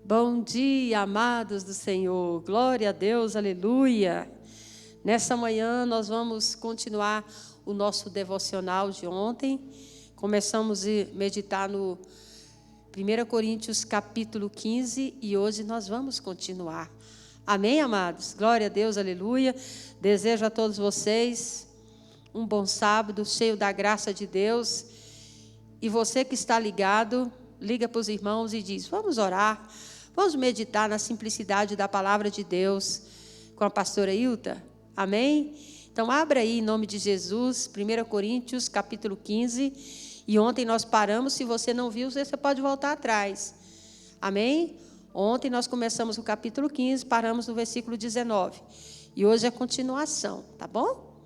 Bom dia, amados do Senhor. Glória a Deus, aleluia. Nessa manhã nós vamos continuar o nosso devocional de ontem. Começamos a meditar no 1 Coríntios capítulo 15 e hoje nós vamos continuar. Amém, amados? Glória a Deus, aleluia. Desejo a todos vocês um bom sábado, cheio da graça de Deus. E você que está ligado, liga para os irmãos e diz: vamos orar, vamos meditar na simplicidade da palavra de Deus com a pastora Hilda. Amém? Então, abra aí em nome de Jesus, 1 Coríntios capítulo 15. E ontem nós paramos, se você não viu, você pode voltar atrás. Amém? Ontem nós começamos o capítulo 15, paramos no versículo 19. E hoje é a continuação, tá bom?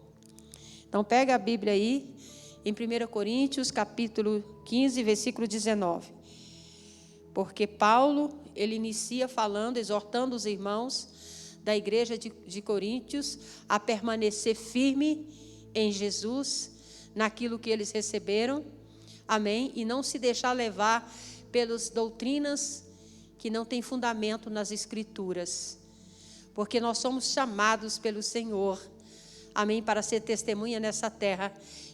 Então, pega a Bíblia aí, em 1 Coríntios, capítulo 15, versículo 19. Porque Paulo, ele inicia falando, exortando os irmãos da igreja de Coríntios a permanecer firme em Jesus, naquilo que eles receberam, amém? E não se deixar levar pelas doutrinas que não têm fundamento nas Escrituras. Porque nós somos chamados pelo Senhor, amém, para ser testemunha nessa terra.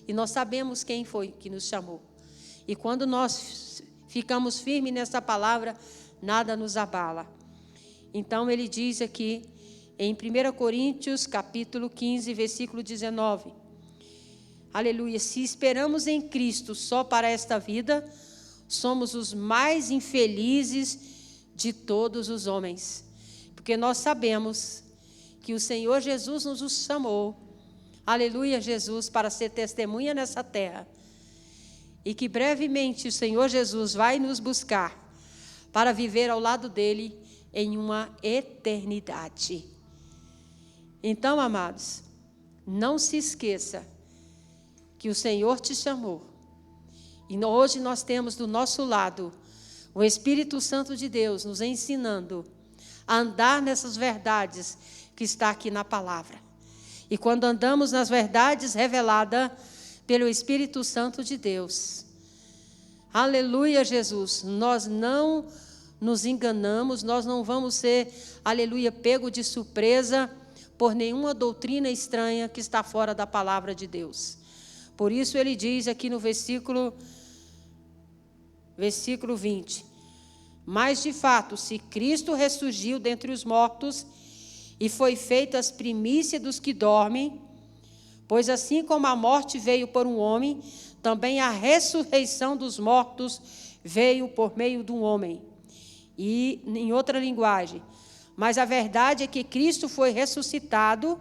E nós sabemos quem foi que nos chamou. E quando nós ficamos firmes nessa palavra, nada nos abala. Então, ele diz aqui, em 1 Coríntios, capítulo 15, versículo 19. Aleluia. Se esperamos em Cristo só para esta vida, somos os mais infelizes de todos os homens. Porque nós sabemos que o Senhor Jesus nos chamou, aleluia, Jesus, para ser testemunha nessa terra. E que brevemente o Senhor Jesus vai nos buscar para viver ao lado dele em uma eternidade. Então, amados, não se esqueça que o Senhor te chamou. E hoje nós temos do nosso lado o Espírito Santo de Deus nos ensinando a andar nessas verdades que está aqui na palavra. E quando andamos nas verdades reveladas pelo Espírito Santo de Deus, aleluia, Jesus, nós não nos enganamos, nós não vamos ser, aleluia, pego de surpresa por nenhuma doutrina estranha que está fora da palavra de Deus. Por isso ele diz aqui no versículo 20: mas de fato, se Cristo ressurgiu dentre os mortos e foi feita as primícias dos que dormem, pois assim como a morte veio por um homem, também a ressurreição dos mortos veio por meio de um homem. E em outra linguagem, mas a verdade é que Cristo foi ressuscitado,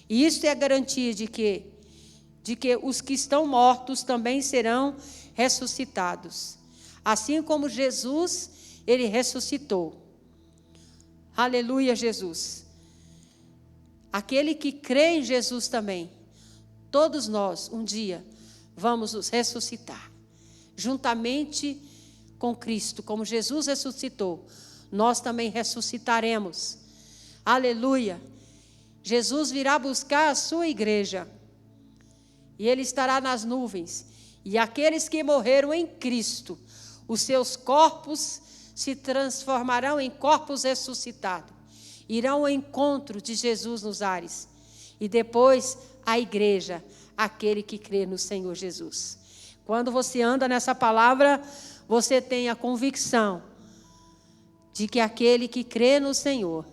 e isso é a garantia de que os que estão mortos também serão ressuscitados. Assim como Jesus, ele ressuscitou. Aleluia, Jesus. Aquele que crê em Jesus também, todos nós, um dia, vamos nos ressuscitar. Juntamente com Cristo, como Jesus ressuscitou, nós também ressuscitaremos. Aleluia. Jesus virá buscar a sua igreja. E ele estará nas nuvens. E aqueles que morreram em Cristo, os seus corpos se transformarão em corpos ressuscitados. Irão ao encontro de Jesus nos ares. E depois a igreja, aquele que crê no Senhor Jesus. Quando você anda nessa palavra, você tem a convicção de que aquele que crê no Senhor,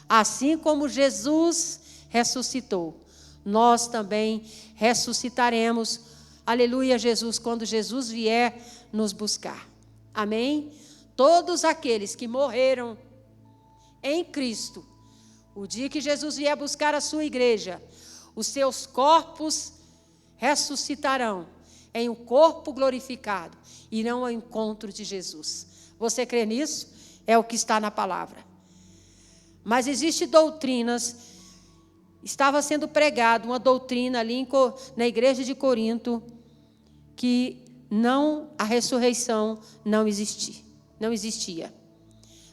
assim como Jesus ressuscitou, nós também ressuscitaremos. Aleluia, Jesus, quando Jesus vier nos buscar. Amém? Todos aqueles que morreram em Cristo, o dia que Jesus vier buscar a sua igreja, os seus corpos ressuscitarão em um corpo glorificado, irão ao encontro de Jesus. Você crê nisso? É o que está na palavra. Mas existem doutrinas, estava sendo pregado uma doutrina ali na igreja de Corinto, que a ressurreição não existia.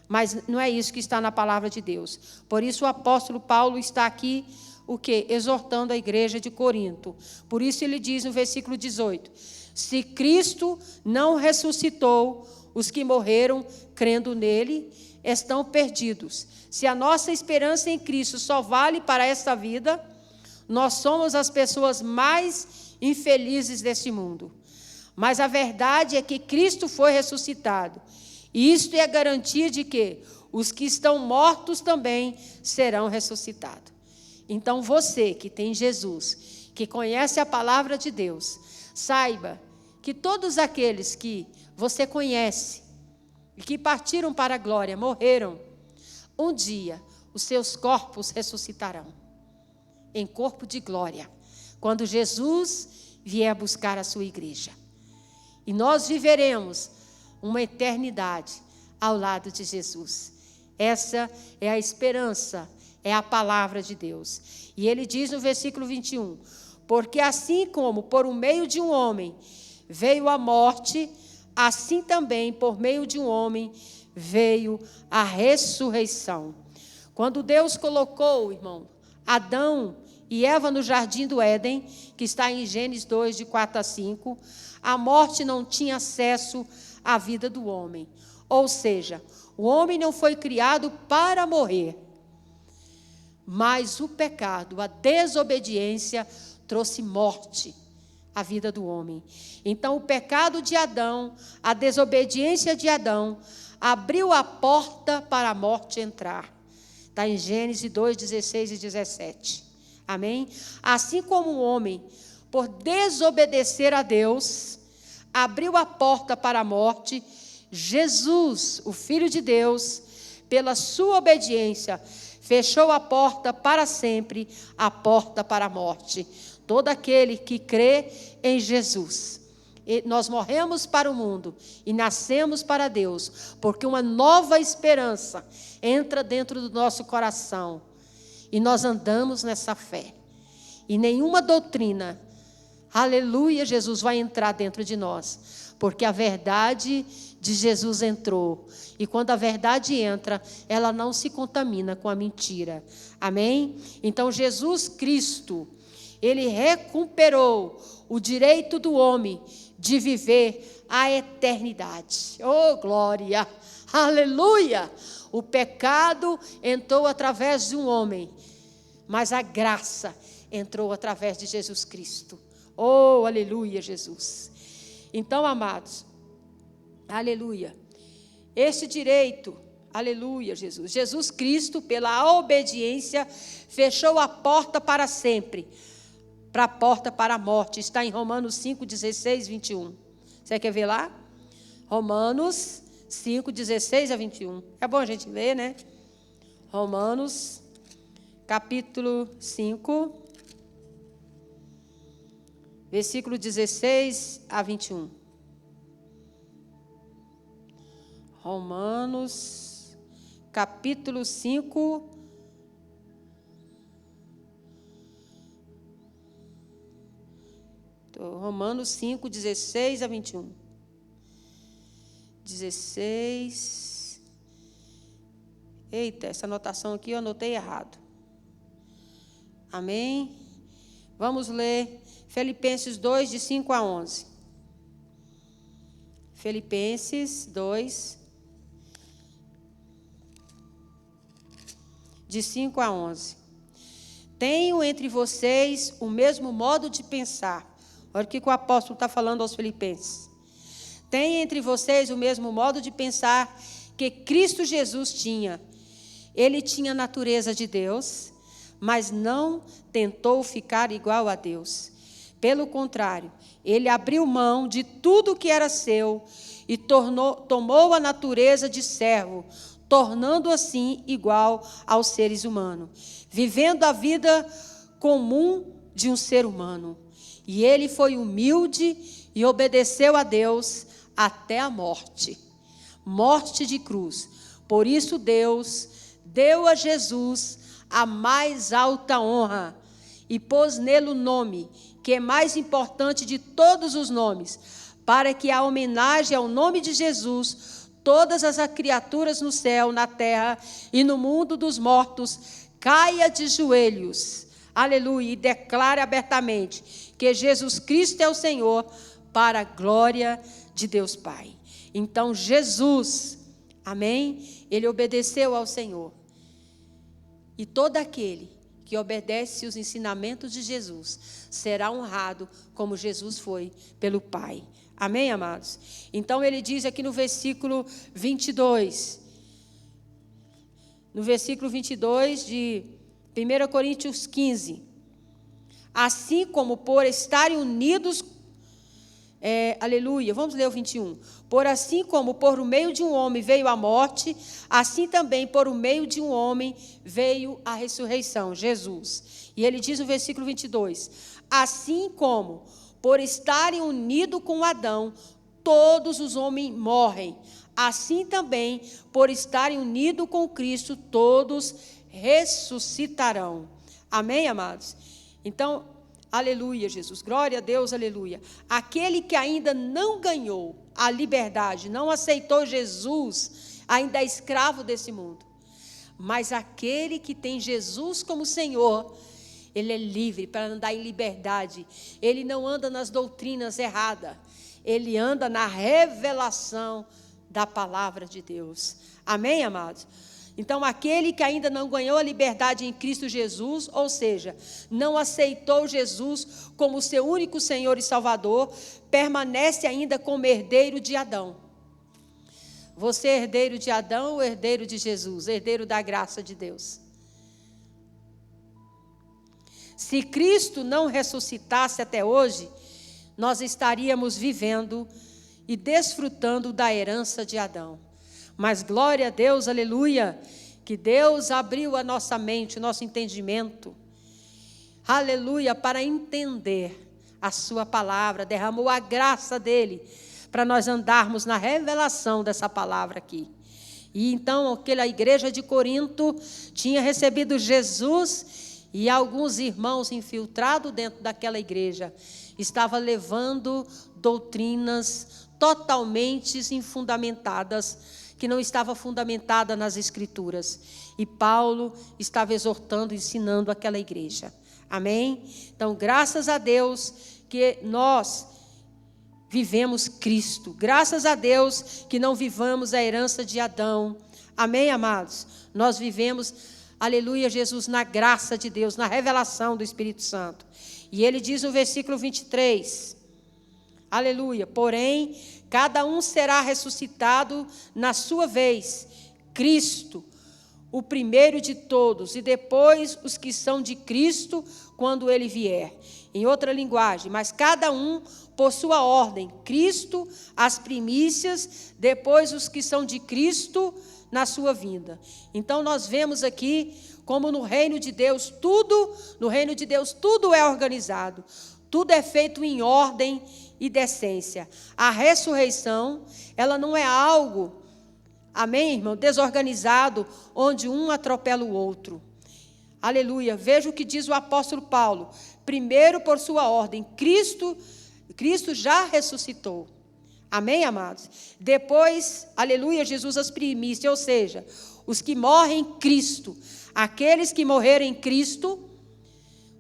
Mas não é isso que está na palavra de Deus. Por isso o apóstolo Paulo está aqui, o quê? Exortando a igreja de Corinto. Por isso ele diz no versículo 18: se Cristo não ressuscitou os que morreram crendo nele, estão perdidos. Se a nossa esperança em Cristo só vale para esta vida, nós somos as pessoas mais infelizes deste mundo. Mas a verdade é que Cristo foi ressuscitado. E isto é a garantia de que os que estão mortos também serão ressuscitados. Então você que tem Jesus, que conhece a palavra de Deus, saiba que todos aqueles que você conhece e que partiram para a glória, morreram, um dia os seus corpos ressuscitarão em corpo de glória, quando Jesus vier buscar a sua igreja. E nós viveremos uma eternidade ao lado de Jesus. Essa é a esperança, é a palavra de Deus. E ele diz no versículo 21, porque assim como por meio de um homem veio a morte, assim também por meio de um homem veio a ressurreição. Quando Deus colocou, irmão, Adão e Eva no jardim do Éden, que está em Gênesis 2, de 4 a 5, a morte não tinha acesso à vida do homem. Ou seja, o homem não foi criado para morrer, mas o pecado, a desobediência, trouxe morte à vida do homem. Então, o pecado de Adão, a desobediência de Adão, abriu a porta para a morte entrar. Está em Gênesis 2, 16 e 17. Amém? Assim como o homem, por desobedecer a Deus, abriu a porta para a morte, Jesus, o Filho de Deus, pela sua obediência, fechou a porta para sempre, a porta para a morte. Todo aquele que crê em Jesus. Nós morremos para o mundo e nascemos para Deus, porque uma nova esperança entra dentro do nosso coração. E nós andamos nessa fé. E nenhuma doutrina, aleluia, Jesus, vai entrar dentro de nós. Porque a verdade de Jesus entrou. E quando a verdade entra, ela não se contamina com a mentira. Amém? Então, Jesus Cristo, ele recuperou o direito do homem de viver a eternidade. Oh, glória! Aleluia! O pecado entrou através de um homem, mas a graça entrou através de Jesus Cristo. Oh, aleluia, Jesus! Então, amados, aleluia, este direito, aleluia, Jesus. Jesus Cristo, pela obediência, fechou a porta para sempre, para a porta para a morte. Está em Romanos 5, 16, 21. Você quer ver lá? Romanos 5, 16 a 21. É bom a gente ler, né? Romanos, capítulo 5, versículo 16 a 21. Romanos, capítulo 5, Romanos 5, 16 a 21. 16. Eita, essa anotação aqui eu anotei errado. Amém? Vamos ler Filipenses 2, de 5 a 11. Filipenses 2, de 5 a 11. Tenho entre vocês o mesmo modo de pensar. Olha o que o apóstolo está falando aos filipenses. Tem entre vocês o mesmo modo de pensar que Cristo Jesus tinha. Ele tinha a natureza de Deus, mas não tentou ficar igual a Deus. Pelo contrário, ele abriu mão de tudo que era seu e tomou a natureza de servo, tornando assim igual aos seres humanos, vivendo a vida comum de um ser humano. E ele foi humilde e obedeceu a Deus até a morte. Morte de cruz. Por isso Deus deu a Jesus a mais alta honra e pôs nele o nome, que é mais importante de todos os nomes, para que a homenagem ao nome de Jesus, todas as criaturas no céu, na terra e no mundo dos mortos, caia de joelhos. Aleluia. E declare abertamente que Jesus Cristo é o Senhor, para a glória de Deus Pai. Então, Jesus, Amém? Ele obedeceu ao Senhor. E todo aquele que obedece os ensinamentos de Jesus será honrado como Jesus foi pelo Pai. Amém, amados? Então ele diz aqui no versículo 22. No versículo 22 de 1 Coríntios 15. Assim como por estarem unidos... aleluia, vamos ler o 21. Por assim como por meio de um homem veio a morte, assim também por meio de um homem veio a ressurreição, Jesus. E ele diz no versículo 22, assim como por estarem unidos com Adão, todos os homens morrem, assim também por estarem unidos com Cristo, todos ressuscitarão. Amém, amados? Então, aleluia, Jesus, glória a Deus, aleluia. Aquele que ainda não ganhou a liberdade, não aceitou Jesus, ainda é escravo desse mundo. Mas aquele que tem Jesus como Senhor, ele é livre para andar em liberdade. Ele não anda nas doutrinas erradas, ele anda na revelação da palavra de Deus. Amém, amados? Então, aquele que ainda não ganhou a liberdade em Cristo Jesus, ou seja, não aceitou Jesus como seu único Senhor e Salvador, permanece ainda como herdeiro de Adão. Você é herdeiro de Adão ou herdeiro de Jesus? Herdeiro da graça de Deus. Se Cristo não ressuscitasse até hoje, nós estaríamos vivendo e desfrutando da herança de Adão. Mas glória a Deus, aleluia, que Deus abriu a nossa mente, o nosso entendimento, aleluia, para entender a sua palavra, derramou a graça dele, para nós andarmos na revelação dessa palavra aqui. E então, aquela igreja de Corinto tinha recebido Jesus, e alguns irmãos infiltrados dentro daquela igreja, estavam levando doutrinas totalmente infundamentadas, que não estava fundamentada nas Escrituras. E Paulo estava exortando, ensinando aquela igreja. Amém? Então, graças a Deus que nós vivemos Cristo. Graças a Deus que não vivamos a herança de Adão. Amém, amados? Nós vivemos, aleluia, Jesus, na graça de Deus, na revelação do Espírito Santo. E ele diz no versículo 23, aleluia, porém, cada um será ressuscitado na sua vez, Cristo, o primeiro de todos, e depois os que são de Cristo, quando ele vier. Em outra linguagem, mas cada um por sua ordem, Cristo, as primícias, depois os que são de Cristo, na sua vinda. Então, nós vemos aqui, como no reino de Deus, tudo é organizado, tudo é feito em ordem e decência. A ressurreição, ela não é algo, amém, irmão, desorganizado, onde um atropela o outro. Aleluia. Veja o que diz o apóstolo Paulo. Primeiro, por sua ordem, Cristo já ressuscitou. Amém, amados? Depois, aleluia, Jesus as primícias, ou seja, os que morrem em Cristo, aqueles que morreram em Cristo,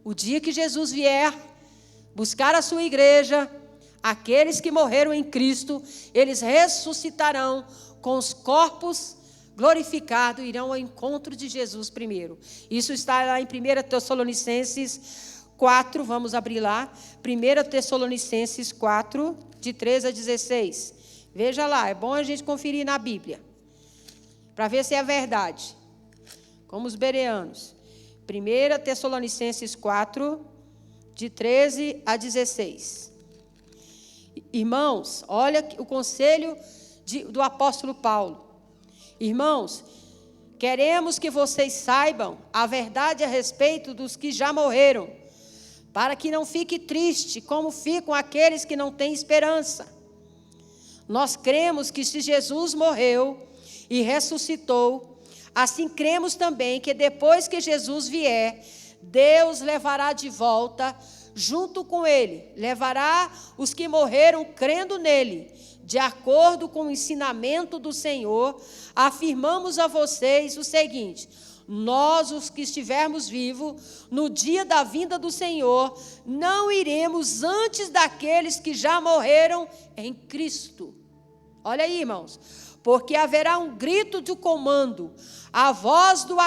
o dia que Jesus vier buscar a sua igreja, aqueles que morreram em Cristo, eles ressuscitarão com os corpos glorificados, irão ao encontro de Jesus primeiro. Isso está lá em 1 Tessalonicenses 4, vamos abrir lá, 1 Tessalonicenses 4, de 13 a 16. Veja lá, é bom a gente conferir na Bíblia, para ver se é verdade, como os bereanos. 1 Tessalonicenses 4, de 13 a 16. Irmãos, olha o conselho do apóstolo Paulo. Irmãos, queremos que vocês saibam a verdade a respeito dos que já morreram, para que não fique triste, como ficam aqueles que não têm esperança. Nós cremos que se Jesus morreu e ressuscitou, assim cremos também que depois que Jesus vier, Deus levará de volta, junto com ele, levará os que morreram crendo nele, de acordo com o ensinamento do Senhor. Afirmamos a vocês o seguinte: nós, os que estivermos vivos, no dia da vinda do Senhor, não iremos antes daqueles que já morreram em Cristo. Olha aí, irmãos. porque haverá um grito de comando, a voz do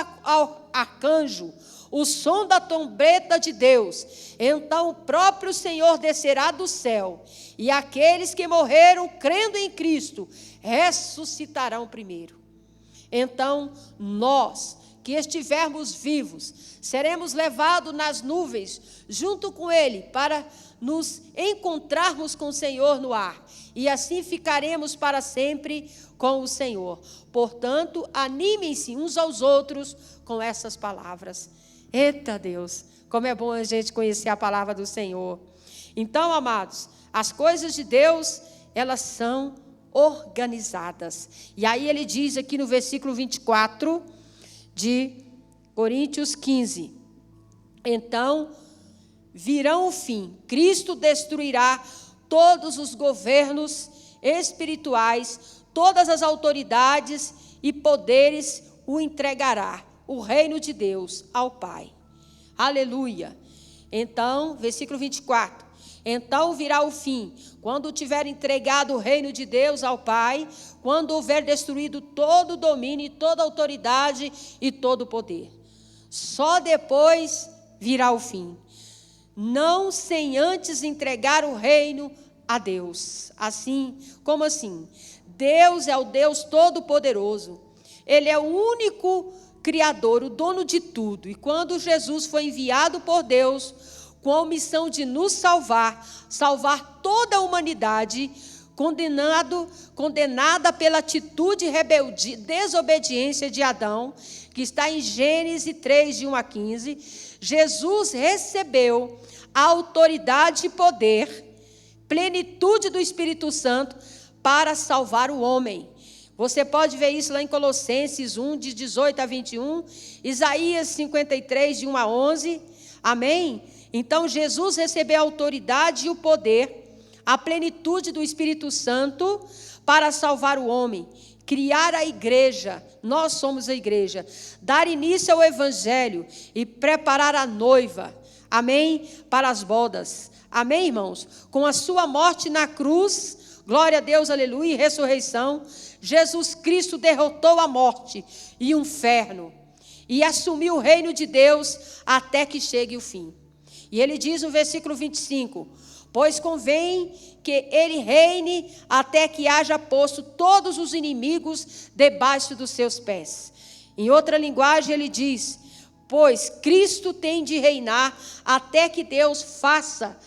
arcanjo, o som da trombeta de Deus. Então o próprio Senhor descerá do céu, e aqueles que morreram crendo em Cristo ressuscitarão primeiro. Então nós, que estivermos vivos, seremos levados nas nuvens junto com Ele, para nos encontrarmos com o Senhor no ar, e assim ficaremos para sempre com o Senhor. Portanto, animem-se uns aos outros com essas palavras. Eita Deus, como é bom a gente conhecer a palavra do Senhor. Então, amados, as coisas de Deus, elas são organizadas. E aí ele diz aqui no versículo 24 de Coríntios 15: então virão o fim, Cristo destruirá todos os governos espirituais, todas as autoridades e poderes, o entregará o reino de Deus ao Pai. Aleluia. Então, versículo 24: então virá o fim, quando tiver entregado o reino de Deus ao Pai, quando houver destruído todo o domínio, toda a autoridade e todo o poder. Só depois virá o fim, não sem antes entregar o reino a Deus. Assim, como assim? Deus é o Deus Todo-Poderoso. Ele é o único Criador, o dono de tudo. E quando Jesus foi enviado por Deus com a missão de nos salvar toda a humanidade, condenada pela atitude rebeldia, desobediência de Adão, que está em Gênesis 3, de 1 a 15, Jesus recebeu a autoridade e poder, plenitude do Espírito Santo para salvar o homem. Você pode ver isso lá em Colossenses 1, de 18 a 21, Isaías 53, de 1 a 11, amém? Então Jesus recebeu a autoridade e o poder, a plenitude do Espírito Santo para salvar o homem, criar a igreja, nós somos a igreja, dar início ao evangelho e preparar a noiva, amém? Para as bodas, amém, irmãos? Com a sua morte na cruz, glória a Deus, aleluia, e ressurreição, Jesus Cristo derrotou a morte e o inferno e assumiu o reino de Deus até que chegue o fim. E ele diz no versículo 25: pois convém que ele reine até que haja posto todos os inimigos debaixo dos seus pés. Em outra linguagem ele diz: pois Cristo tem de reinar até que Deus faça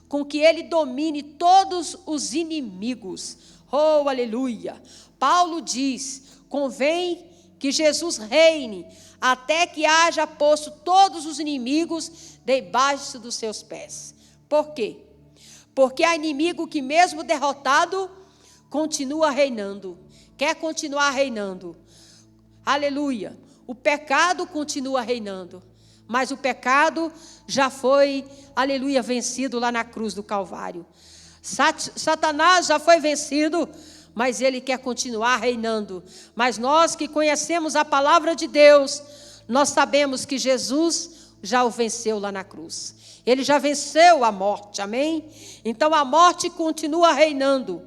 com que ele domine todos os inimigos. Oh, aleluia! Paulo diz: convém que Jesus reine até que haja posto todos os inimigos debaixo dos seus pés. Por quê? Porque há inimigo que mesmo derrotado, continua reinando. Quer continuar reinando. Aleluia. O pecado continua reinando. Mas o pecado já foi, aleluia, vencido lá na cruz do Calvário. Satanás já foi vencido, mas ele quer continuar reinando. Mas nós que conhecemos a palavra de Deus, nós sabemos que Jesus já o venceu lá na cruz. Ele já venceu a morte, amém? Então a morte continua reinando.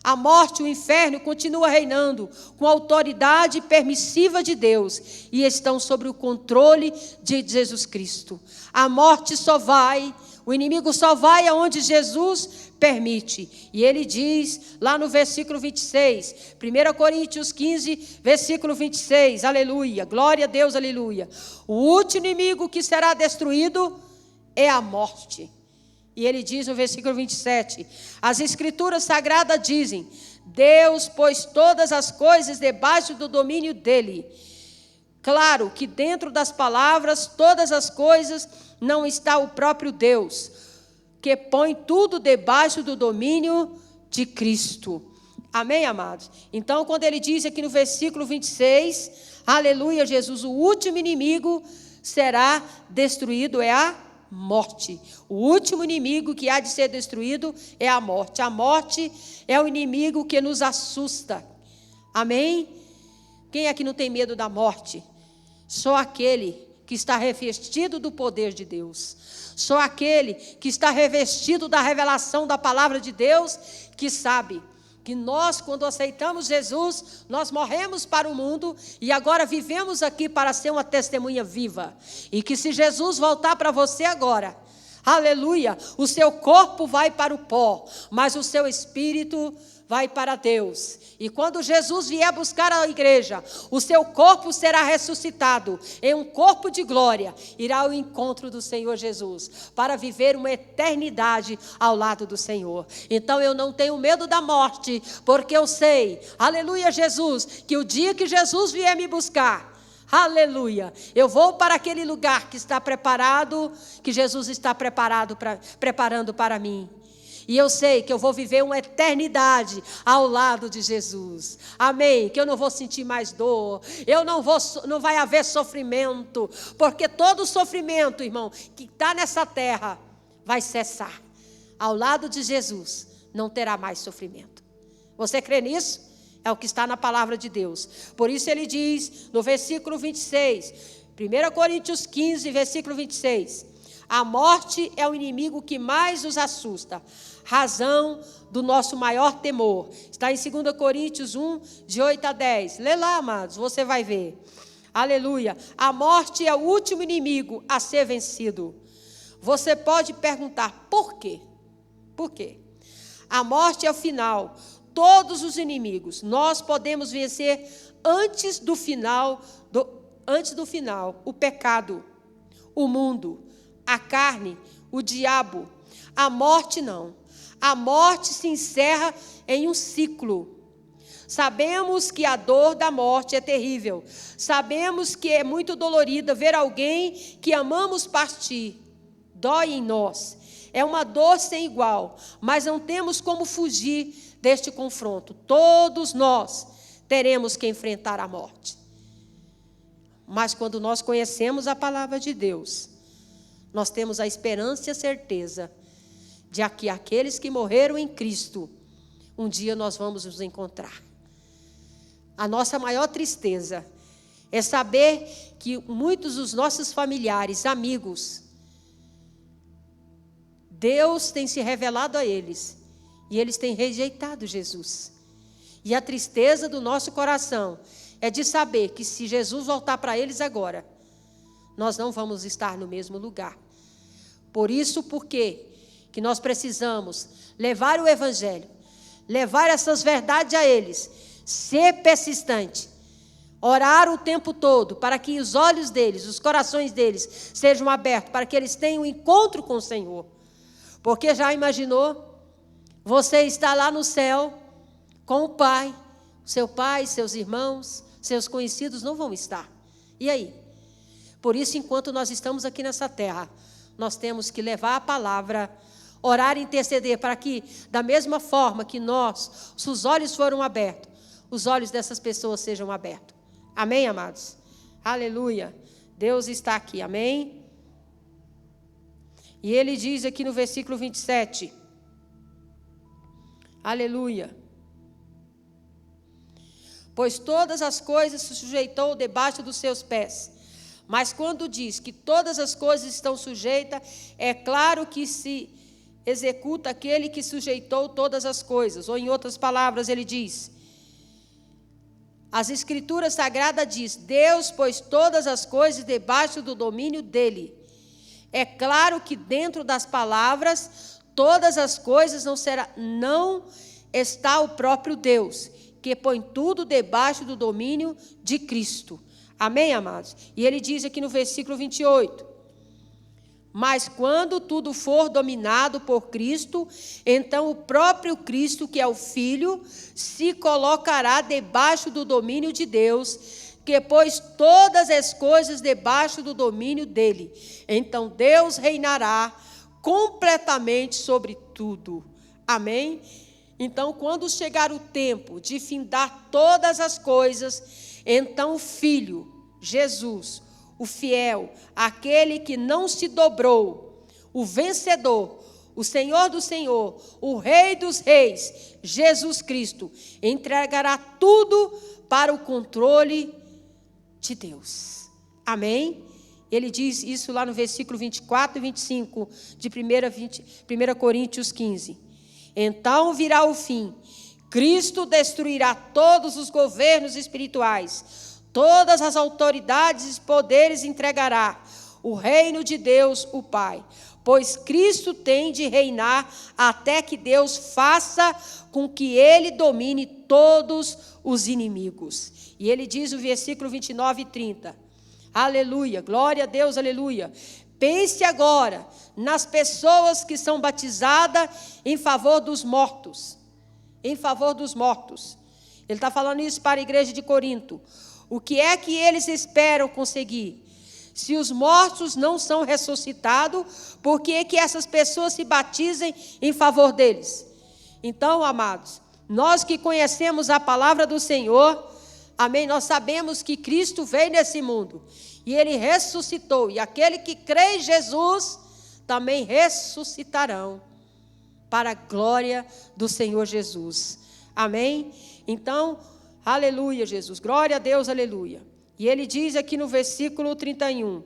A morte, o inferno continua reinando com a autoridade permissiva de Deus e estão sob o controle de Jesus Cristo. A morte só vai, o inimigo só vai aonde Jesus permite. E ele diz lá no versículo 26, 1 Coríntios 15, versículo 26, aleluia, glória a Deus, aleluia. O último inimigo que será destruído é a morte. E ele diz no versículo 27, as escrituras sagradas dizem: Deus pôs todas as coisas debaixo do domínio dele. Claro que dentro das palavras, todas as coisas, não está o próprio Deus, que põe tudo debaixo do domínio de Cristo. Amém, amados? Então, quando ele diz aqui no versículo 26, aleluia, Jesus, o último inimigo será destruído é a morte. O último inimigo que há de ser destruído é a morte. A morte é o inimigo que nos assusta. Amém? Quem aqui não tem medo da morte? Só aquele que está revestido do poder de Deus. Só aquele que está revestido da revelação da palavra de Deus, que sabe que nós, quando aceitamos Jesus, nós morremos para o mundo e agora vivemos aqui para ser uma testemunha viva. E que se Jesus voltar para você agora, aleluia, o seu corpo vai para o pó, mas o seu espírito vai para Deus. E quando Jesus vier buscar a igreja, o seu corpo será ressuscitado em um corpo de glória, irá ao encontro do Senhor Jesus, para viver uma eternidade ao lado do Senhor. Então eu não tenho medo da morte, porque eu sei, aleluia Jesus, que o dia que Jesus vier me buscar, aleluia, eu vou para aquele lugar que está preparado, que Jesus está preparando para mim. E eu sei que eu vou viver uma eternidade ao lado de Jesus. Amém? Que eu não vou sentir mais dor. Não vai haver sofrimento. Porque todo sofrimento, irmão, que está nessa terra, vai cessar. Ao lado de Jesus, não terá mais sofrimento. Você crê nisso? É o que está na palavra de Deus. Por isso ele diz, no versículo 26, 1 Coríntios 15, versículo 26, a morte é o inimigo que mais os assusta, razão do nosso maior temor. Está em 2 Coríntios 1, de 8 a 10. Lê lá, amados, você vai ver. Aleluia. A morte é o último inimigo a ser vencido. Você pode perguntar, por quê? Por quê? A morte é o final. Todos os inimigos nós podemos vencer antes do final, o pecado, o mundo, a carne, o diabo. A morte não. A morte se encerra em um ciclo. Sabemos que a dor da morte é terrível. Sabemos que é muito dolorida ver alguém que amamos partir. Dói em nós. É uma dor sem igual, mas não temos como fugir deste confronto. Todos nós teremos que enfrentar a morte. Mas quando nós conhecemos a palavra de Deus, nós temos a esperança e a certeza de que aqueles que morreram em Cristo, um dia nós vamos nos encontrar. A nossa maior tristeza é saber que muitos dos nossos familiares, amigos, Deus tem se revelado a eles e eles têm rejeitado Jesus. E a tristeza do nosso coração é de saber que se Jesus voltar para eles agora, nós não vamos estar no mesmo lugar. Por isso, porque que nós precisamos levar o Evangelho, levar essas verdades a eles, ser persistente, orar o tempo todo para que os olhos deles, os corações deles sejam abertos, para que eles tenham um encontro com o Senhor. Porque já imaginou? Você está lá no céu com o Pai, seu pai, seus irmãos, seus conhecidos não vão estar. E aí? Por isso, enquanto nós estamos aqui nessa terra, nós temos que levar a palavra, orar e interceder para que, da mesma forma que nós, os olhos foram abertos, os olhos dessas pessoas sejam abertos. Amém, amados? Aleluia. Deus está aqui, amém? E ele diz aqui no versículo 27, aleluia. Pois todas as coisas se sujeitou debaixo dos seus pés. Mas quando diz que todas as coisas estão sujeitas, é claro que se executa aquele que sujeitou todas as coisas. Ou em outras palavras, ele diz, as Escrituras Sagradas diz, Deus pôs todas as coisas debaixo do domínio dele. É claro que dentro das palavras, todas as coisas não está o próprio Deus, que põe tudo debaixo do domínio de Cristo. Amém, amados? E ele diz aqui no versículo 28, mas quando tudo for dominado por Cristo, então o próprio Cristo, que é o Filho, se colocará debaixo do domínio de Deus, que pôs todas as coisas debaixo do domínio dele. Então Deus reinará completamente sobre tudo. Amém? Então, quando chegar o tempo de findar todas as coisas, então o Filho, Jesus, o fiel, aquele que não se dobrou, o vencedor, o Senhor do Senhor, o Rei dos Reis, Jesus Cristo, entregará tudo para o controle de Deus. Amém? Ele diz isso lá no versículo 24 e 25 de 1 Coríntios 15. Então virá o fim, Cristo destruirá todos os governos espirituais, todas as autoridades e poderes entregará o reino de Deus, o Pai. Pois Cristo tem de reinar até que Deus faça com que ele domine todos os inimigos. E ele diz no versículo 29 e 30. Aleluia, glória a Deus, aleluia. Pense agora nas pessoas que são batizadas em favor dos mortos. Em favor dos mortos. Ele está falando isso para a igreja de Corinto. O que é que eles esperam conseguir? Se os mortos não são ressuscitados, por que é que essas pessoas se batizem em favor deles? Então, amados, nós que conhecemos a palavra do Senhor, amém, nós sabemos que Cristo veio nesse mundo e Ele ressuscitou. E aquele que crê em Jesus também ressuscitarão para a glória do Senhor Jesus. Amém? Então, aleluia, Jesus. Glória a Deus, aleluia. E ele diz aqui no versículo 31,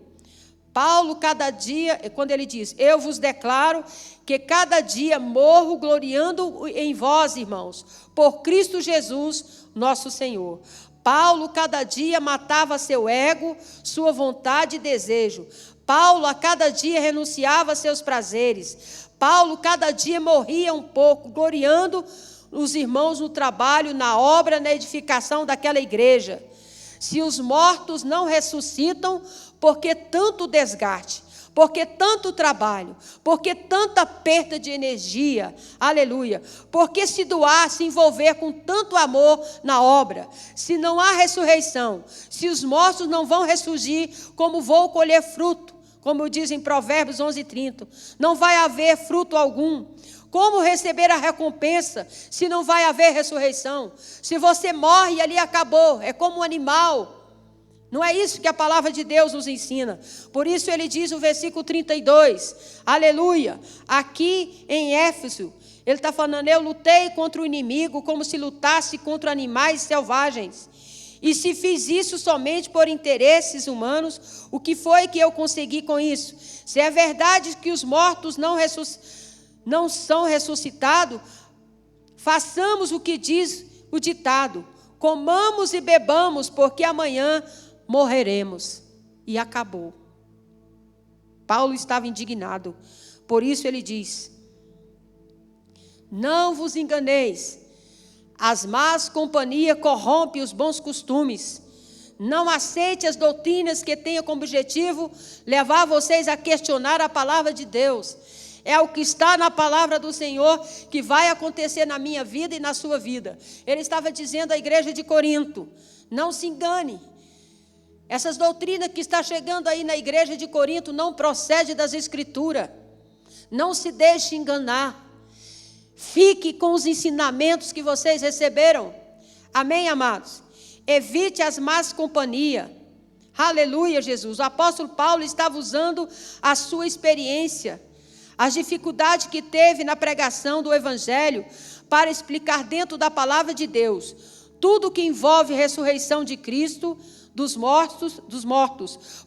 Paulo cada dia, quando ele diz, eu vos declaro que cada dia morro gloriando em vós, irmãos, por Cristo Jesus, nosso Senhor. Paulo cada dia matava seu ego, sua vontade e desejo. Paulo a cada dia renunciava a seus prazeres. Paulo cada dia morria um pouco, gloriando os irmãos no trabalho, na obra, na edificação daquela igreja. Se os mortos não ressuscitam, por que tanto desgaste? Por que tanto trabalho? Por que tanta perda de energia? Aleluia. Por que se doar, se envolver com tanto amor na obra? Se não há ressurreição, se os mortos não vão ressurgir, como vou colher fruto? Como diz em Provérbios 11:30, não vai haver fruto algum. Como receber a recompensa se não vai haver ressurreição? Se você morre e ali acabou, é como um animal. Não é isso que a palavra de Deus nos ensina. Por isso ele diz no versículo 32, aleluia, aqui em Éfeso, ele está falando, eu lutei contra o inimigo como se lutasse contra animais selvagens. E se fiz isso somente por interesses humanos, o que foi que eu consegui com isso? Se é verdade que os mortos não são ressuscitados, façamos o que diz o ditado, comamos e bebamos, porque amanhã morreremos. E acabou. Paulo estava indignado, por isso ele diz, não vos enganeis, as más companhias corrompem os bons costumes. Não aceite as doutrinas que tenham como objetivo levar vocês a questionar a palavra de Deus. É o que está na palavra do Senhor que vai acontecer na minha vida e na sua vida. Ele estava dizendo à igreja de Corinto, não se engane. Essas doutrinas que está chegando aí na igreja de Corinto não procede das Escrituras. Não se deixe enganar. Fique com os ensinamentos que vocês receberam. Amém, amados? Evite as más companhias. Aleluia, Jesus. O apóstolo Paulo estava usando a sua experiência, as dificuldades que teve na pregação do Evangelho, para explicar dentro da palavra de Deus tudo que envolve ressurreição de Cristo dos mortos,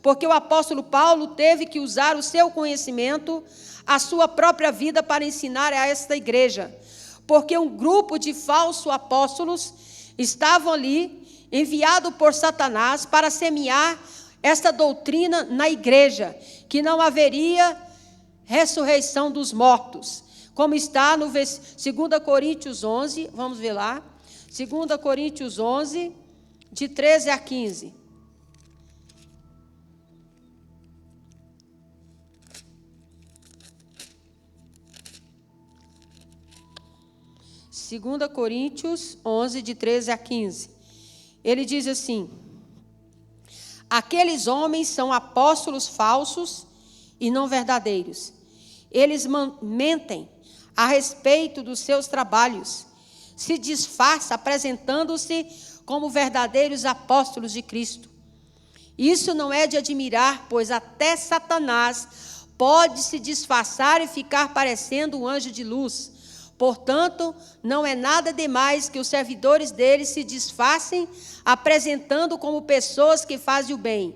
porque o apóstolo Paulo teve que usar o seu conhecimento, a sua própria vida para ensinar a esta igreja, porque um grupo de falsos apóstolos estavam ali, enviado por Satanás para semear esta doutrina na igreja, que não haveria ressurreição dos mortos, como está no 2 Coríntios 11, vamos ver lá, 2 Coríntios 11, de 13 a 15. Segunda Coríntios 11, de 13 a 15. Ele diz assim, aqueles homens são apóstolos falsos e não verdadeiros. Eles mentem a respeito dos seus trabalhos, se disfarçam apresentando-se como verdadeiros apóstolos de Cristo. Isso não é de admirar, pois até Satanás pode se disfarçar e ficar parecendo um anjo de luz. Portanto, não é nada demais que os servidores deles se disfarcem, apresentando como pessoas que fazem o bem.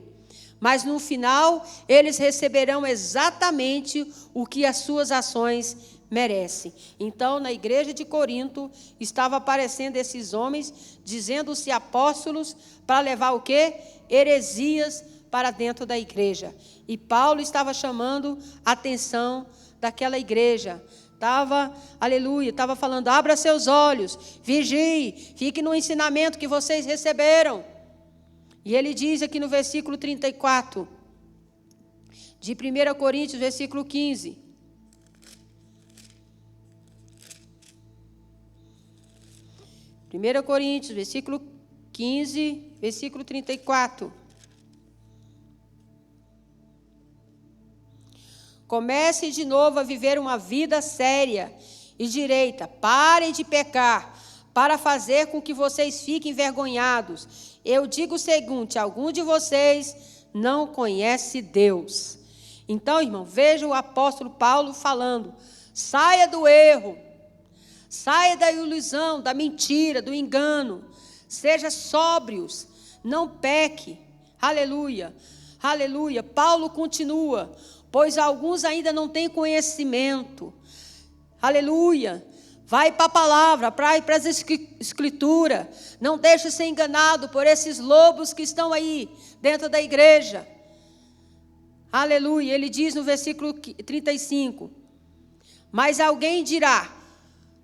Mas no final, eles receberão exatamente o que as suas ações merece. Então, na igreja de Corinto, estava aparecendo esses homens, dizendo-se apóstolos, para levar o quê? Heresias para dentro da igreja. E Paulo estava chamando a atenção daquela igreja. Estava falando, abra seus olhos, vigie, fique no ensinamento que vocês receberam. E ele diz aqui no versículo 34, de 1 Coríntios, versículo 15. 1 Coríntios, versículo 15, versículo 34. Comece de novo a viver uma vida séria e direita. Parem de pecar, para fazer com que vocês fiquem envergonhados. Eu digo o seguinte, algum de vocês não conhece Deus. Então, irmão, veja o apóstolo Paulo falando, saia do erro, saia da ilusão, da mentira, do engano, seja sóbrios, não peque. Aleluia, aleluia. Paulo continua, pois alguns ainda não têm conhecimento. Aleluia. Vai para a palavra, para as escrituras. Não deixe ser enganado por esses lobos que estão aí dentro da igreja. Aleluia. Ele diz no versículo 35. Mas alguém dirá,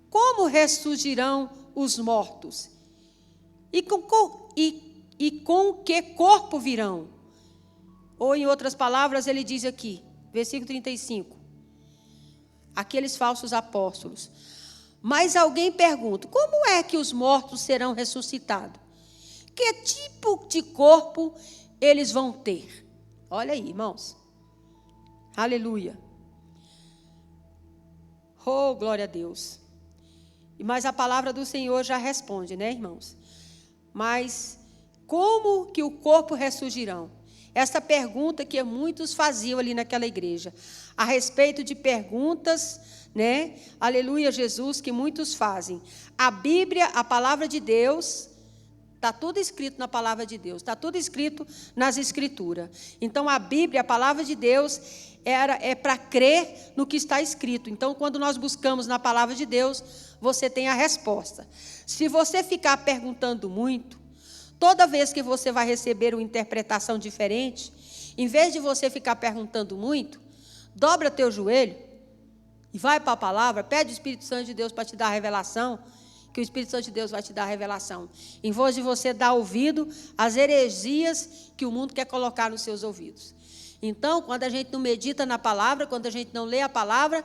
como ressurgirão os mortos? E com que corpo virão? Ou em outras palavras, ele diz aqui, versículo 35. Aqueles falsos apóstolos. Mas alguém pergunta, como é que os mortos serão ressuscitados? Que tipo de corpo eles vão ter? Olha aí, irmãos. Aleluia. Oh, glória a Deus. Mas a palavra do Senhor já responde, né, irmãos? Mas como que o corpo ressurgirão? Essa pergunta que muitos faziam ali naquela igreja. A respeito de perguntas, né? Aleluia, Jesus, que muitos fazem. A Bíblia, a palavra de Deus, está tudo escrito na palavra de Deus. Está tudo escrito nas Escrituras. Então, a Bíblia, a palavra de Deus, é para crer no que está escrito. Então, quando nós buscamos na palavra de Deus, você tem a resposta. Se você ficar perguntando muito, toda vez que você vai receber uma interpretação diferente, em vez de você ficar perguntando muito, dobra teu joelho e vai para a palavra, pede o Espírito Santo de Deus para te dar a revelação, que o Espírito Santo de Deus vai te dar a revelação. Em vez de você dar ouvido às heresias que o mundo quer colocar nos seus ouvidos. Então, quando a gente não medita na palavra, quando a gente não lê a palavra,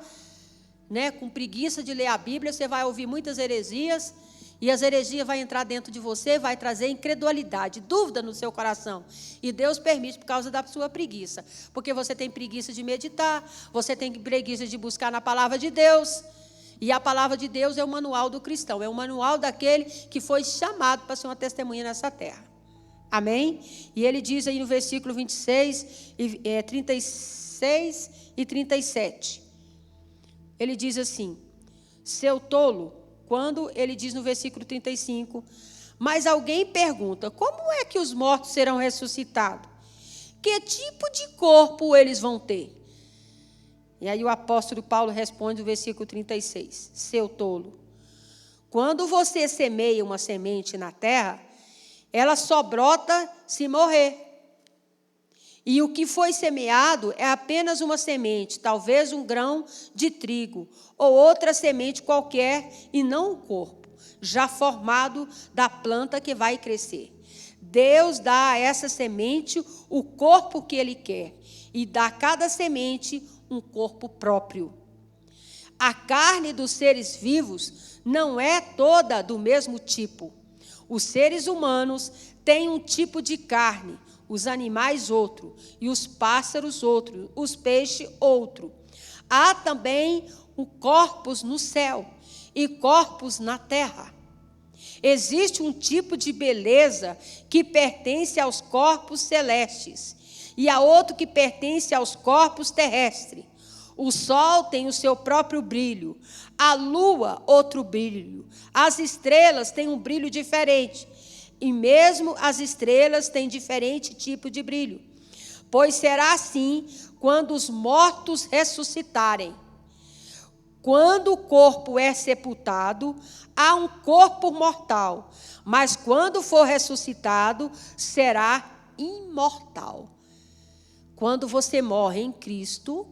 né, com preguiça de ler a Bíblia, você vai ouvir muitas heresias, e as heresias vão entrar dentro de você, vai trazer incredulidade, dúvida no seu coração. E Deus permite por causa da sua preguiça. Porque você tem preguiça de meditar, você tem preguiça de buscar na palavra de Deus. E a palavra de Deus é o manual do cristão, é o manual daquele que foi chamado para ser uma testemunha nessa terra. Amém? E ele diz aí no versículo 26, 36 e 37. Ele diz assim, seu tolo, quando ele diz no versículo 35, mas alguém pergunta, como é que os mortos serão ressuscitados? Que tipo de corpo eles vão ter? E aí o apóstolo Paulo responde no versículo 36, seu tolo, quando você semeia uma semente na terra, ela só brota se morrer. E o que foi semeado é apenas uma semente, talvez um grão de trigo, ou outra semente qualquer, e não o corpo, já formado da planta que vai crescer. Deus dá a essa semente o corpo que Ele quer, e dá a cada semente um corpo próprio. A carne dos seres vivos não é toda do mesmo tipo. Os seres humanos têm um tipo de carne, os animais outro, e os pássaros outro, os peixes outro. Há também corpos no céu e corpos na terra. Existe um tipo de beleza que pertence aos corpos celestes e há outro que pertence aos corpos terrestres. O sol tem o seu próprio brilho, a lua outro brilho, as estrelas têm um brilho diferente. E mesmo as estrelas têm diferente tipo de brilho. Pois será assim quando os mortos ressuscitarem. Quando o corpo é sepultado, há um corpo mortal, mas quando for ressuscitado, será imortal. Quando você morre em Cristo,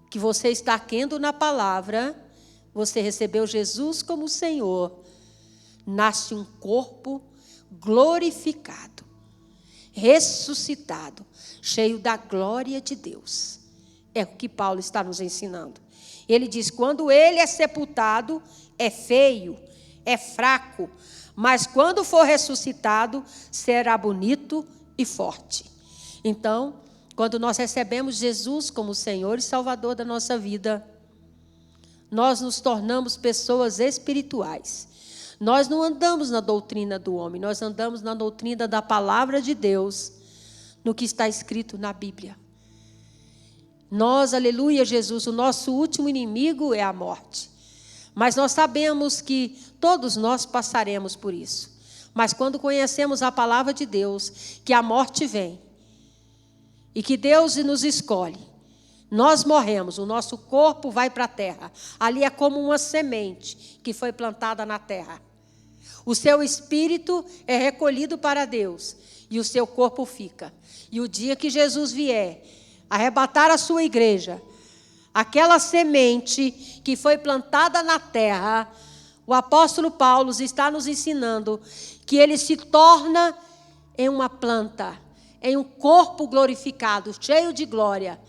que você está crendo na palavra, você recebeu Jesus como Senhor, nasce um corpo glorificado, ressuscitado, cheio da glória de Deus. É o que Paulo está nos ensinando. Ele diz, quando ele é sepultado, é feio, é fraco, mas quando for ressuscitado, será bonito e forte. Então, quando nós recebemos Jesus como Senhor e Salvador da nossa vida, nós nos tornamos pessoas espirituais. Nós não andamos na doutrina do homem, nós andamos na doutrina da palavra de Deus, no que está escrito na Bíblia. Nós, aleluia, Jesus, o nosso último inimigo é a morte. Mas nós sabemos que todos nós passaremos por isso. Mas quando conhecemos a palavra de Deus, que a morte vem, e que Deus nos escolhe, nós morremos, o nosso corpo vai para a terra. Ali é como uma semente que foi plantada na terra. O seu espírito é recolhido para Deus, e o seu corpo fica. E o dia que Jesus vier arrebatar a sua igreja, aquela semente que foi plantada na terra, o apóstolo Paulo está nos ensinando que ele se torna em uma planta, em um corpo glorificado, cheio de glória.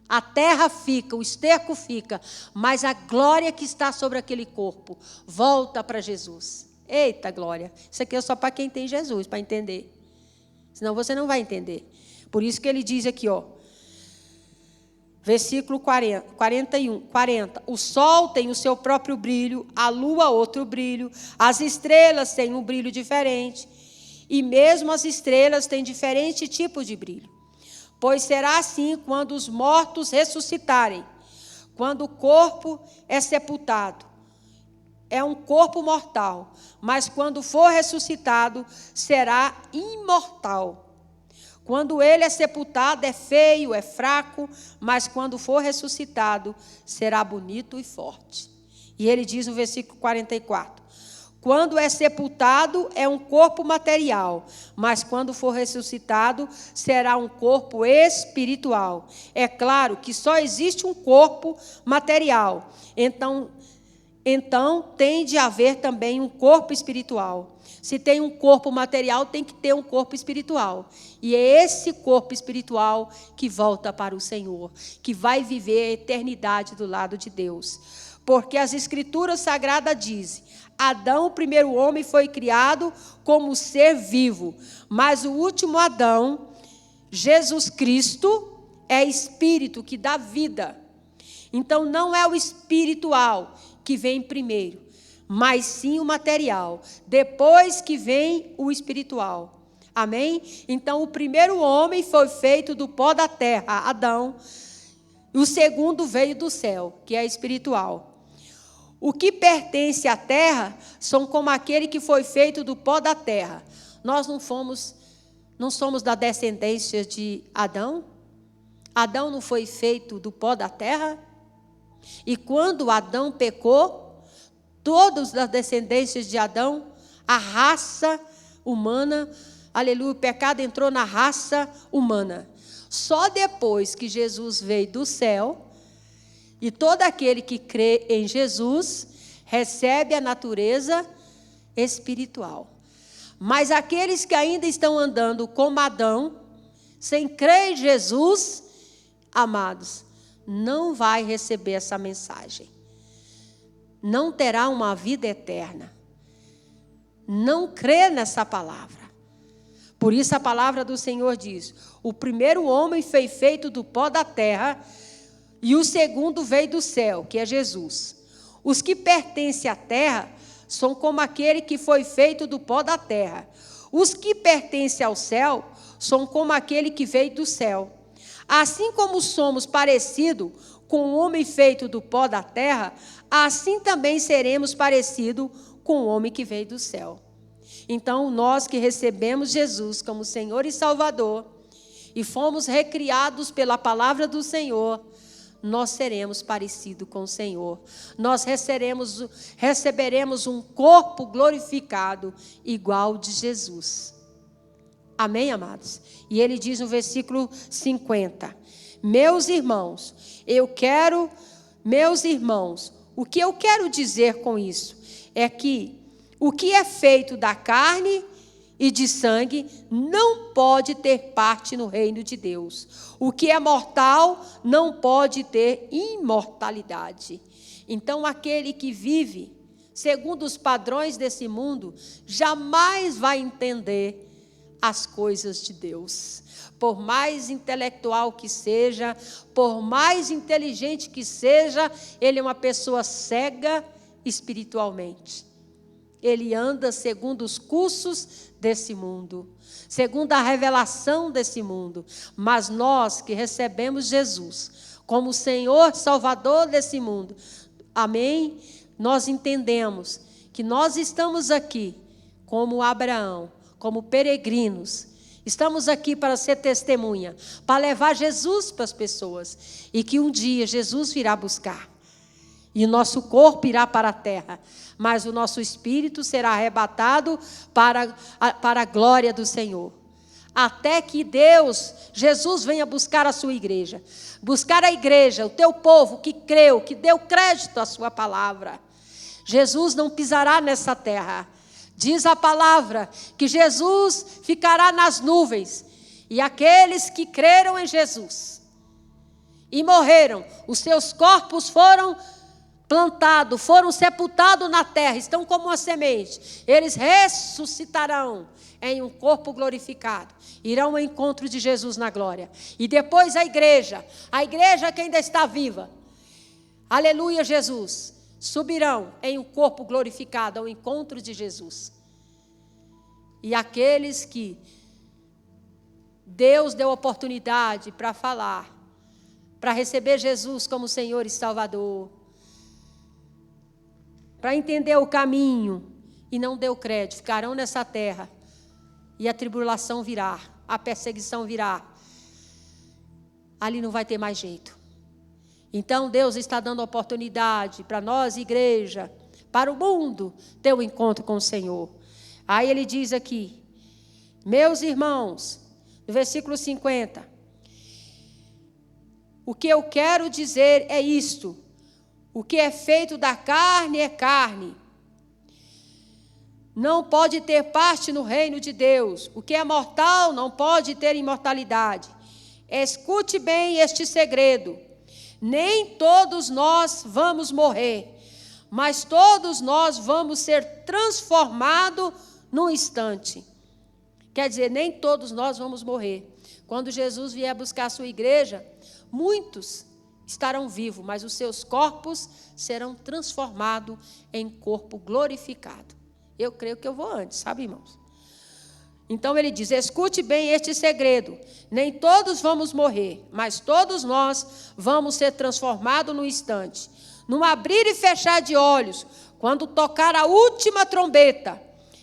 A terra fica, o esterco fica, mas a glória que está sobre aquele corpo volta para Jesus. Eita glória! Isso aqui é só para quem tem Jesus, para entender. Senão você não vai entender. Por isso que ele diz aqui, versículo 40. O sol tem o seu próprio brilho, a lua outro brilho, as estrelas têm um brilho diferente, e mesmo as estrelas têm diferente tipo de brilho. Pois será assim quando os mortos ressuscitarem, quando o corpo é sepultado. É um corpo mortal, mas quando for ressuscitado, será imortal. Quando ele é sepultado, é feio, é fraco, mas quando for ressuscitado, será bonito e forte. E ele diz no versículo 44, quando é sepultado, é um corpo material, mas quando for ressuscitado, será um corpo espiritual. É claro que só existe um corpo material, então tem de haver também um corpo espiritual. Se tem um corpo material, tem que ter um corpo espiritual. E é esse corpo espiritual que volta para o Senhor, que vai viver a eternidade do lado de Deus. Porque as Escrituras Sagradas dizem, Adão, o primeiro homem, foi criado como ser vivo, mas o último Adão, Jesus Cristo, é espírito que dá vida. Então não é o espiritual que vem primeiro, mas sim o material, depois que vem o espiritual. Amém? Então, o primeiro homem foi feito do pó da terra, Adão, e o segundo veio do céu, que é espiritual. O que pertence à terra são como aquele que foi feito do pó da terra. Nós não somos da descendência de Adão? Adão não foi feito do pó da terra? E quando Adão pecou, todos das descendências de Adão, a raça humana, aleluia, o pecado entrou na raça humana. Só depois que Jesus veio do céu, e todo aquele que crê em Jesus, recebe a natureza espiritual. Mas aqueles que ainda estão andando como Adão, sem crer em Jesus, amados, não vai receber essa mensagem. Não terá uma vida eterna. Não crê nessa palavra. Por isso a palavra do Senhor diz, o primeiro homem foi feito do pó da terra, e o segundo veio do céu, que é Jesus. Os que pertencem à terra são como aquele que foi feito do pó da terra. Os que pertencem ao céu são como aquele que veio do céu. Assim como somos parecidos com o homem feito do pó da terra, assim também seremos parecidos com o homem que veio do céu. Então, nós que recebemos Jesus como Senhor e Salvador, e fomos recriados pela palavra do Senhor, nós seremos parecidos com o Senhor. Nós receberemos um corpo glorificado igual de Jesus. Amém, amados? E ele diz no versículo 50, meus irmãos, o que eu quero dizer com isso é que o que é feito da carne e de sangue não pode ter parte no reino de Deus. O que é mortal não pode ter imortalidade. Então, aquele que vive segundo os padrões desse mundo jamais vai entender as coisas de Deus. Por mais intelectual que seja, por mais inteligente que seja, ele é uma pessoa cega espiritualmente. Ele anda segundo os cursos desse mundo, segundo a revelação desse mundo. Mas nós que recebemos Jesus como Senhor Salvador desse mundo, amém? Nós entendemos que nós estamos aqui como Abraão, como peregrinos. Estamos aqui para ser testemunha, para levar Jesus para as pessoas. E que um dia Jesus virá buscar. E o nosso corpo irá para a terra, mas o nosso espírito será arrebatado para a glória do Senhor. Até que Jesus venha buscar a sua igreja. Buscar a igreja, o teu povo que creu, que deu crédito à sua palavra. Jesus não pisará nessa terra. Diz a palavra que Jesus ficará nas nuvens. E aqueles que creram em Jesus e morreram, os seus corpos foram plantados, foram sepultados na terra, estão como uma semente. Eles ressuscitarão em um corpo glorificado. Irão ao encontro de Jesus na glória. E depois a igreja que ainda está viva, aleluia Jesus, subirão em um corpo glorificado ao encontro de Jesus. E aqueles que Deus deu oportunidade para falar, para receber Jesus como Senhor e Salvador, para entender o caminho e não deu crédito, ficarão nessa terra e a tribulação virá, a perseguição virá. Ali não vai ter mais jeito. Então Deus está dando oportunidade para nós, igreja, para o mundo, ter um encontro com o Senhor. Aí ele diz aqui, meus irmãos, no versículo 50, o que eu quero dizer é isto: o que é feito da carne é carne, não pode ter parte no reino de Deus. O que é mortal não pode ter imortalidade. Escute bem este segredo: nem todos nós vamos morrer, mas todos nós vamos ser transformados num instante. Quer dizer, nem todos nós vamos morrer. Quando Jesus vier buscar a sua igreja, muitos estarão vivos, mas os seus corpos serão transformados em corpo glorificado. Eu creio que eu vou antes, sabe, irmãos? Então ele diz, escute bem este segredo, nem todos vamos morrer, mas todos nós vamos ser transformados no instante. Num abrir e fechar de olhos, quando tocar a última trombeta,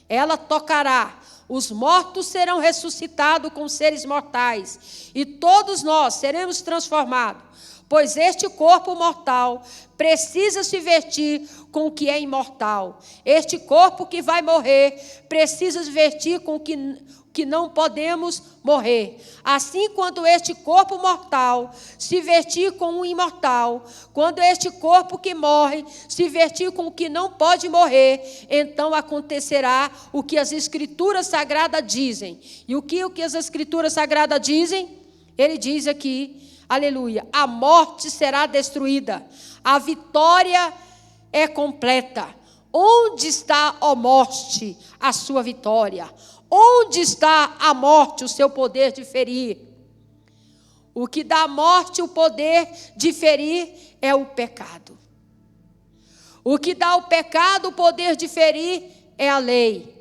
ela tocará, os mortos serão ressuscitados com seres mortais, e todos nós seremos transformados, pois este corpo mortal precisa se vestir com o que é imortal. Este corpo que vai morrer precisa se vestir com o que não podemos morrer. Assim, quando este corpo mortal se vestir com o imortal, quando este corpo que morre se vestir com o que não pode morrer, então acontecerá o que as Escrituras Sagradas dizem. E o que as Escrituras Sagradas dizem? Ele diz aqui, aleluia, a morte será destruída, a vitória é completa. Onde está, ó morte, a sua vitória? Onde está a morte, o seu poder de ferir? O que dá à morte o poder de ferir é o pecado. O que dá ao pecado o poder de ferir é a lei.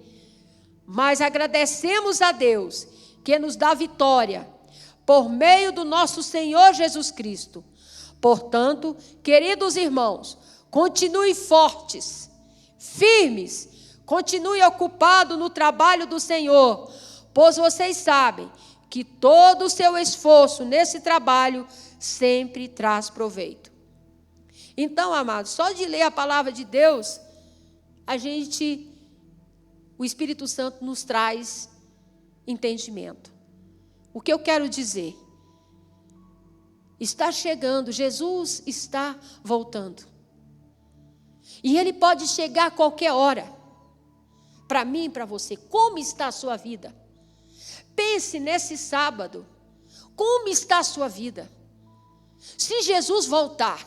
Mas agradecemos a Deus que nos dá vitória por meio do nosso Senhor Jesus Cristo. Portanto, queridos irmãos, continue fortes, firmes, continue ocupado no trabalho do Senhor, pois vocês sabem que todo o seu esforço nesse trabalho sempre traz proveito. Então, amados, só de ler a palavra de Deus, o Espírito Santo nos traz entendimento. O que eu quero dizer? Está chegando, Jesus está voltando. E Ele pode chegar a qualquer hora. Para mim e para você, como está a sua vida? Pense nesse sábado, como está a sua vida? Se Jesus voltar,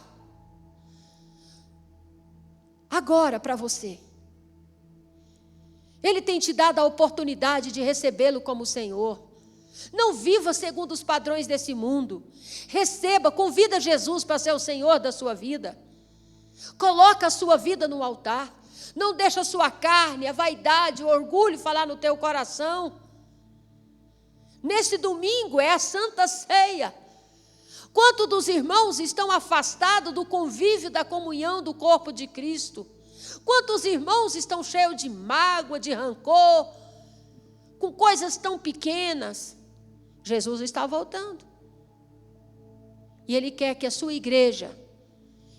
agora para você, Ele tem te dado a oportunidade de recebê-lo como Senhor. Não viva segundo os padrões desse mundo. Receba, convida Jesus para ser o Senhor da sua vida. Coloca a sua vida no altar. Não deixa a sua carne, a vaidade, o orgulho falar no teu coração. Nesse domingo é a Santa Ceia. Quantos dos irmãos estão afastados do convívio, da comunhão do corpo de Cristo? Quantos irmãos estão cheios de mágoa, de rancor, com coisas tão pequenas? Jesus está voltando. E Ele quer que a sua igreja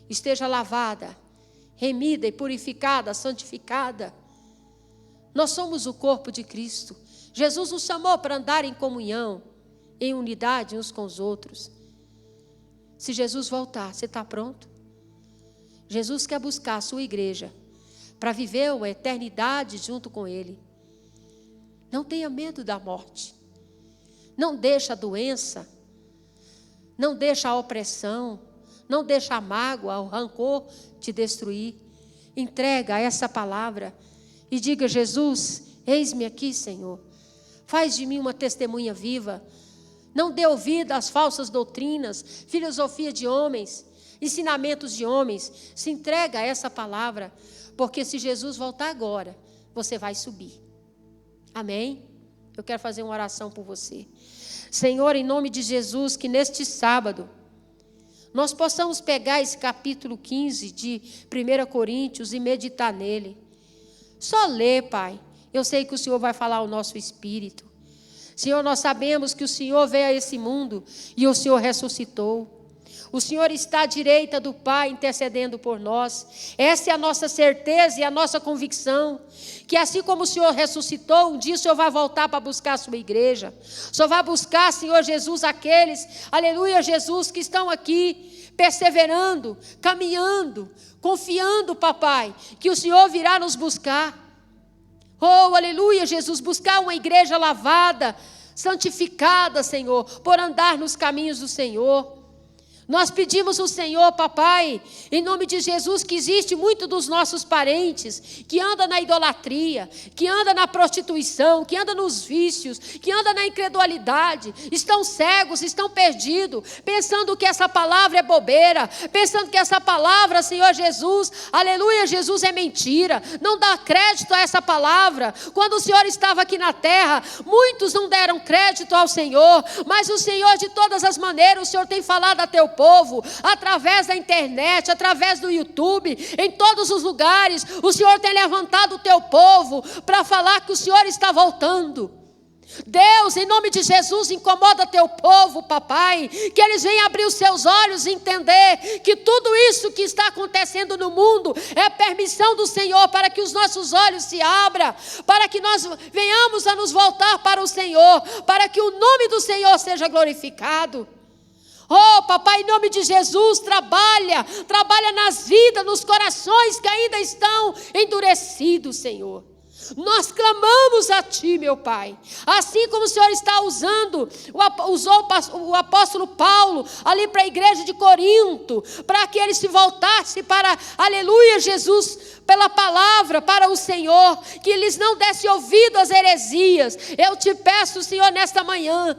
esteja lavada, remida e purificada, santificada. Nós somos o corpo de Cristo. Jesus nos chamou para andar em comunhão, em unidade uns com os outros. Se Jesus voltar, você está pronto? Jesus quer buscar a sua igreja para viver uma eternidade junto com Ele. Não tenha medo da morte. Não deixa a doença, não deixa a opressão, não deixa a mágoa, o rancor te destruir. Entrega essa palavra e diga: Jesus, eis-me aqui, Senhor. Faz de mim uma testemunha viva. Não dê ouvido às falsas doutrinas, filosofia de homens, ensinamentos de homens. Se entrega a essa palavra, porque se Jesus voltar agora, você vai subir. Amém? Eu quero fazer uma oração por você. Senhor, em nome de Jesus, que neste sábado nós possamos pegar esse capítulo 15 de 1 Coríntios e meditar nele. Só ler, Pai. Eu sei que o Senhor vai falar ao nosso espírito. Senhor, nós sabemos que o Senhor veio a esse mundo e o Senhor ressuscitou. O Senhor está à direita do Pai, intercedendo por nós. Essa é a nossa certeza e a nossa convicção, que assim como o Senhor ressuscitou, um dia o Senhor vai voltar para buscar a sua igreja. O Senhor vai buscar, Senhor Jesus, aqueles, aleluia, Jesus, que estão aqui, perseverando, caminhando, confiando, papai, que o Senhor virá nos buscar. Oh, aleluia, Jesus, buscar uma igreja lavada, santificada, Senhor, por andar nos caminhos do Senhor. Nós pedimos ao Senhor, papai, em nome de Jesus, que existe muito dos nossos parentes que anda na idolatria, que anda na prostituição, que anda nos vícios, que anda na incredulidade, estão cegos, estão perdidos, pensando que essa palavra é bobeira, pensando que essa palavra, Senhor Jesus, aleluia, Jesus, é mentira. Não dá crédito a essa palavra. Quando o Senhor estava aqui na terra, muitos não deram crédito ao Senhor, mas o Senhor, de todas as maneiras, o Senhor tem falado a teu povo, através da internet, através do YouTube, em todos os lugares. O Senhor tem levantado o teu povo para falar que o Senhor está voltando. Deus, em nome de Jesus, incomoda teu povo, papai, que eles venham abrir os seus olhos e entender que tudo isso que está acontecendo no mundo é permissão do Senhor, para que os nossos olhos se abram, para que nós venhamos a nos voltar para o Senhor, para que o nome do Senhor seja glorificado. Oh, papai, em nome de Jesus, trabalha nas vidas, nos corações que ainda estão endurecidos, Senhor. Nós clamamos a Ti, meu Pai. Assim como o Senhor está usou o apóstolo Paulo ali para a igreja de Corinto, para que ele se voltasse para, aleluia, Jesus, pela palavra, para o Senhor, que eles não dessem ouvido às heresias. Eu te peço, Senhor, nesta manhã,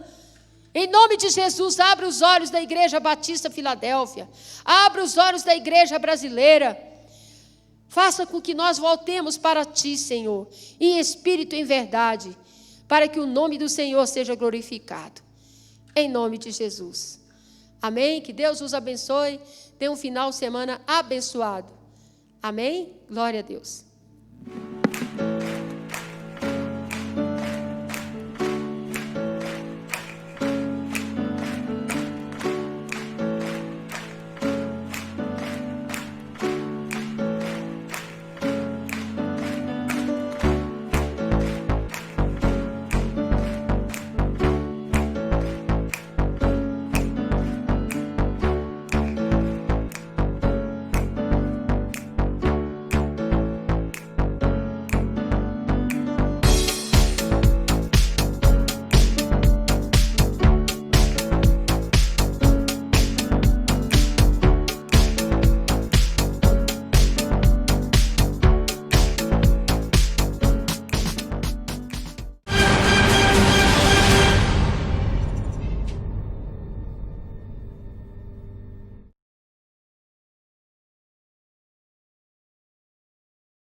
em nome de Jesus, abre os olhos da Igreja Batista Filadélfia. Abre os olhos da igreja brasileira. Faça com que nós voltemos para Ti, Senhor, em espírito e em verdade, para que o nome do Senhor seja glorificado. Em nome de Jesus. Amém? Que Deus os abençoe. Tenha um final de semana abençoado. Amém? Glória a Deus.